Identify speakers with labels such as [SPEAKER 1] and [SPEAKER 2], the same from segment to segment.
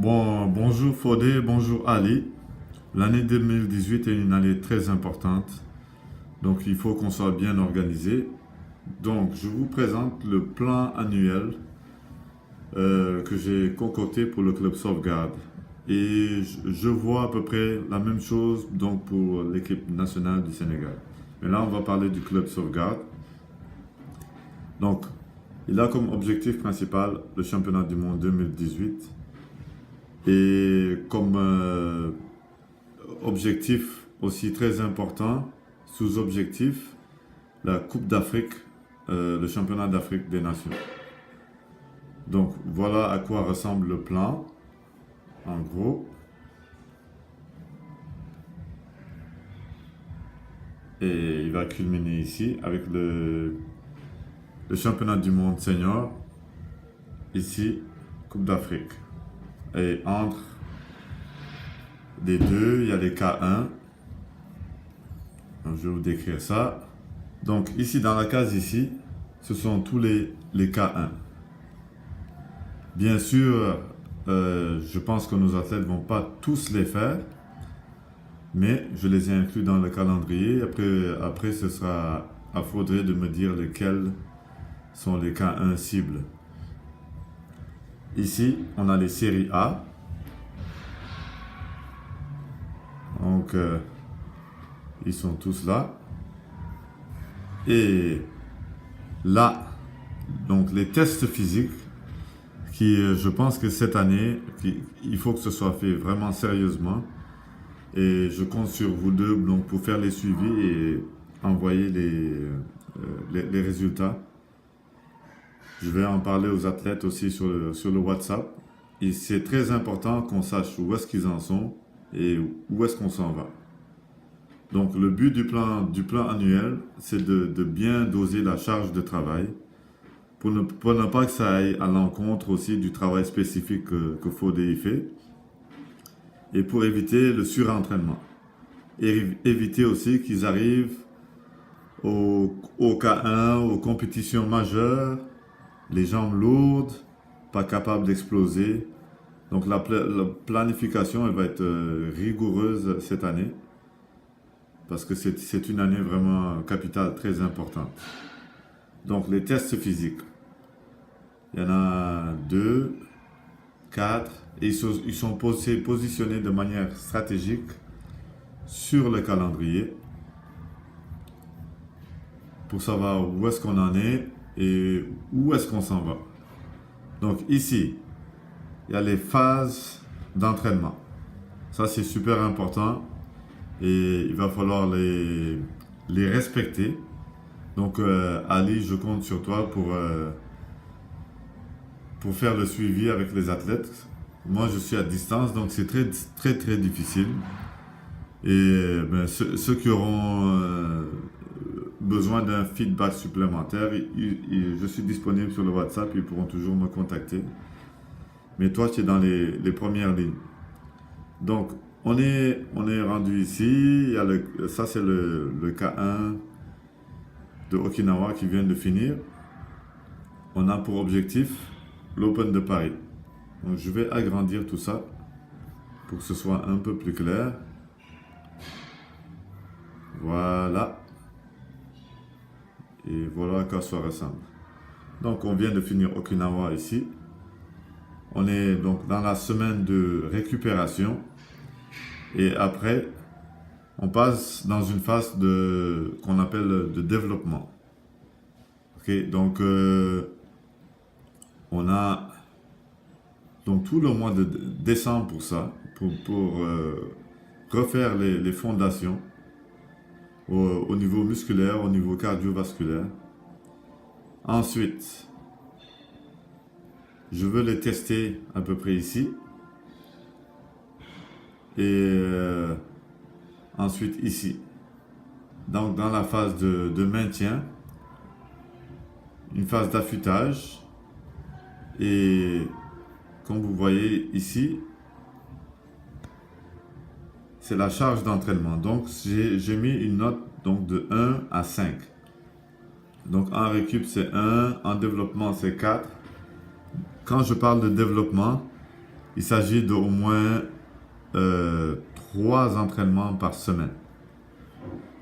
[SPEAKER 1] Bonjour Fodé, bonjour Ali. L'année 2018 est une année très importante, donc il faut qu'on soit bien organisé. Donc je vous présente le plan annuel que j'ai concocté pour le club Sauvegarde. Et je vois à peu près la même chose donc pour l'équipe nationale du Sénégal. Mais là, on va parler du club Sauvegarde. Donc, il a comme objectif principal le championnat du monde 2018 et comme objectif aussi très important, sous-objectif, la Coupe d'Afrique, le championnat d'Afrique des Nations. Donc voilà à quoi ressemble le plan, en gros. Et il va culminer ici avec le championnat du monde senior, ici, Coupe d'Afrique. Et entre les deux, il y a les K1. Donc, je vais vous décrire ça. Donc ici, dans la case ici, ce sont tous les K1. Bien sûr, je pense que nos athlètes ne vont pas tous les faire, mais je les ai inclus dans le calendrier. Après ce sera à Faudrait de me dire lesquels sont les K1 cibles. Ici, on a les séries A. Donc, ils sont tous là. Et là, donc les tests physiques, qui, je pense que cette année, il faut que ce soit fait vraiment sérieusement. Et je compte sur vous deux donc, pour faire les suivis et envoyer les résultats. Je vais en parler aux athlètes aussi sur le WhatsApp. Et c'est très important qu'on sache où est-ce qu'ils en sont et où est-ce qu'on s'en va. Donc le but du plan annuel, c'est de bien doser la charge de travail pour ne pas que ça aille à l'encontre aussi du travail spécifique que Fodé y fait et pour éviter le surentraînement. Et éviter aussi qu'ils arrivent au K1, aux compétitions majeures, les jambes lourdes, pas capables d'exploser. Donc la planification, elle va être rigoureuse cette année parce que c'est une année vraiment capitale, très importante. Donc les tests physiques, il y en a 2, 4, et ils sont positionnés de manière stratégique sur le calendrier pour savoir où est-ce qu'on en est et où est-ce qu'on s'en va. Donc ici, il y a les phases d'entraînement. Ça, c'est super important et il va falloir les respecter. Donc, Ali, je compte sur toi pour faire le suivi avec les athlètes. Moi, je suis à distance, donc c'est très, très, très difficile. Et ben, ceux qui auront besoin d'un feedback supplémentaire, je suis disponible sur le WhatsApp, ils pourront toujours me contacter. Mais toi, tu es dans les premières lignes. Donc, on est rendu ici. Ça, c'est le K1 de Okinawa qui vient de finir. On a pour objectif l'Open de Paris. Donc, je vais agrandir tout ça pour que ce soit un peu plus clair. Voilà. Et voilà à quoi ça ressemble. Donc, on vient de finir Okinawa ici. On est donc dans la semaine de récupération. Et après, on passe dans une phase qu'on appelle de développement. Ok, donc on a donc tout le mois de décembre pour ça, pour refaire les fondations au niveau musculaire, au niveau cardiovasculaire. Ensuite, je veux les tester à peu près ici. Et ensuite ici. Donc dans la phase de maintien, une phase d'affûtage. Et comme vous voyez ici, c'est la charge d'entraînement. Donc j'ai mis une note donc, de 1 à 5. Donc en récup c'est 1, en développement c'est 4. Quand je parle de développement, il s'agit d'au moins 3 entraînements par semaine.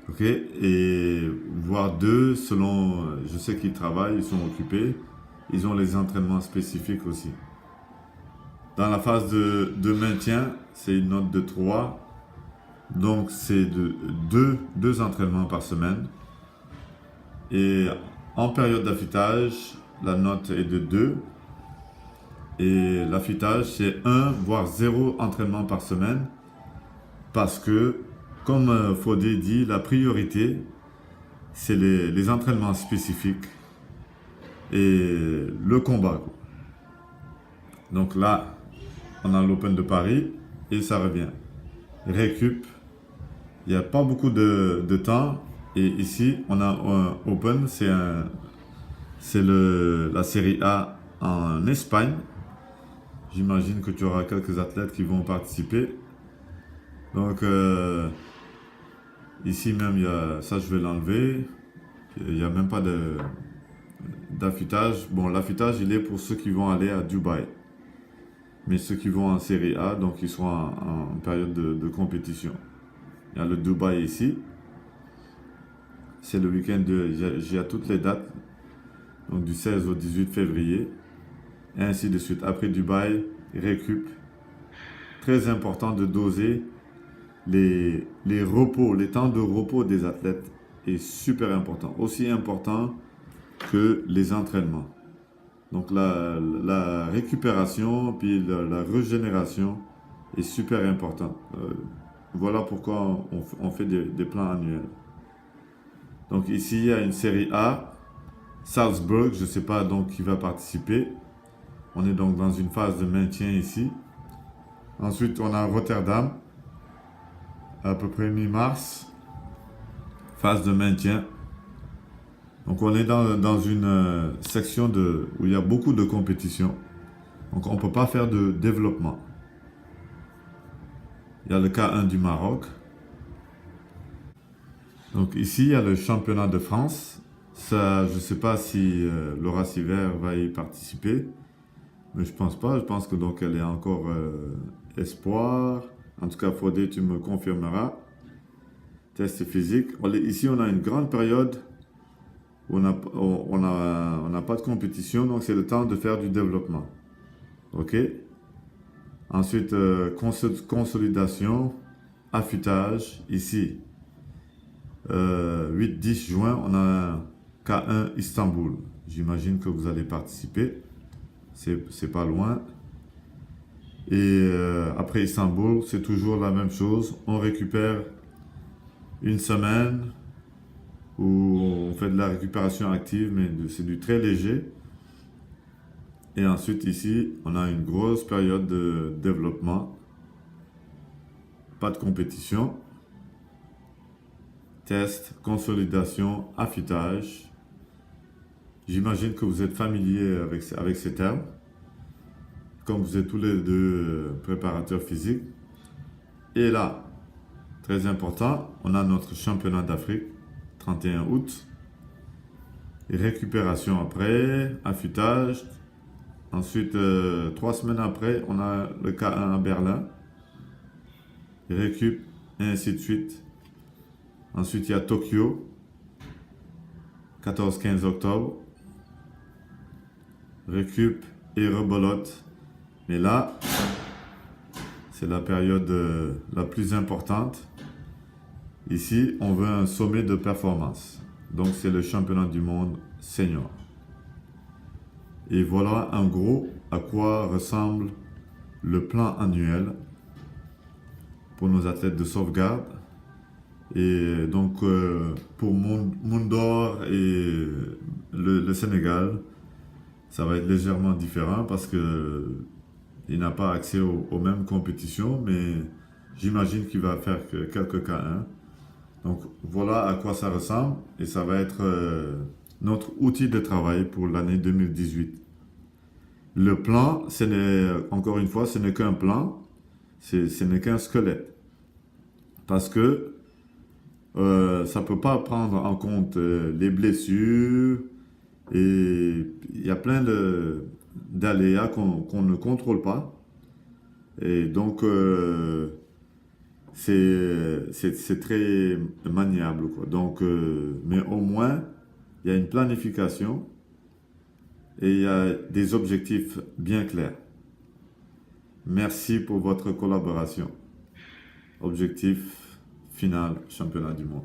[SPEAKER 1] Ok? Et voire 2 selon, je sais qu'ils travaillent, ils sont occupés, ils ont les entraînements spécifiques aussi. Dans la phase de maintien, c'est une note de 3. Donc c'est de 2 entraînements par semaine. Et en période d'affûtage, la note est de 2. Et l'affûtage, c'est 1 voire 0 entraînement par semaine. Parce que, comme Fodé dit, la priorité, c'est les entraînements spécifiques et le combat. Donc là, on a l'Open de Paris et ça revient. Récup, il n'y a pas beaucoup de temps. Et ici, on a un Open, c'est la série A en Espagne. J'imagine que tu auras quelques athlètes qui vont participer. Donc, ici même, ça je vais l'enlever. Il n'y a même pas d'affûtage. Bon, l'affûtage, il est pour ceux qui vont aller à Dubaï. Mais ceux qui vont en série A, donc ils seront en période de compétition. Il y a le Dubaï ici. C'est le week-end j'ai toutes les dates. Donc du 16 au 18 février. Et ainsi de suite. Après Dubaï, récup. Très important de doser les repos, les temps de repos des athlètes est super important. Aussi important que les entraînements. Donc la récupération puis la régénération est super importante. Voilà pourquoi on fait des plans annuels. Donc ici, il y a une série A, Salzburg, je ne sais pas donc qui va participer. On est donc dans une phase de maintien ici. Ensuite, on a Rotterdam, à peu près mi-mars, phase de maintien. Donc on est dans une section où il y a beaucoup de compétitions. Donc on ne peut pas faire de développement. Il y a le K1 du Maroc. Donc ici, il y a le championnat de France. Ça, je ne sais pas si Laura Siver va y participer. Mais je pense pas. Je pense que donc elle est encore espoir. En tout cas, Fodé, tu me confirmeras. Test physique. Ici, on a une grande période où on n'a pas de compétition. Donc c'est le temps de faire du développement. Ok. Ensuite, consolidation, affûtage. Ici, 8-10 juin, on a un K1 Istanbul. J'imagine que vous allez participer. C'est pas loin. Et après Istanbul, c'est toujours la même chose. On récupère une semaine où on fait de la récupération active, mais c'est du très léger. Et ensuite, ici, on a une grosse période de développement. Pas de compétition. Test, consolidation, affûtage. J'imagine que vous êtes familier avec ces termes. Comme vous êtes tous les deux préparateurs physiques. Et là, très important, on a notre championnat d'Afrique, 31 août. Et récupération après, affûtage. Ensuite, 3 semaines après, on a le K1 à Berlin. Récup, et ainsi de suite. Ensuite, il y a Tokyo, 14-15 octobre. Récup et rebolote. Mais là, c'est la période la plus importante. Ici, on veut un sommet de performance. Donc, c'est le championnat du monde senior. Et voilà en gros à quoi ressemble le plan annuel pour nos athlètes de sauvegarde. Et donc, pour Mondor et le Sénégal, ça va être légèrement différent parce que il n'a pas accès aux mêmes compétitions, mais j'imagine qu'il va faire quelques K1. Donc voilà à quoi ça ressemble et ça va être notre outil de travail pour l'année 2018. Le plan, encore une fois, ce n'est qu'un plan, ce n'est qu'un squelette. Parce que ça ne peut pas prendre en compte les blessures et il y a plein d'aléas qu'on ne contrôle pas. Et donc, c'est très maniable, quoi. Donc, mais au moins, il y a une planification et il y a des objectifs bien clairs. Merci pour votre collaboration. Objectif final, championnat du monde.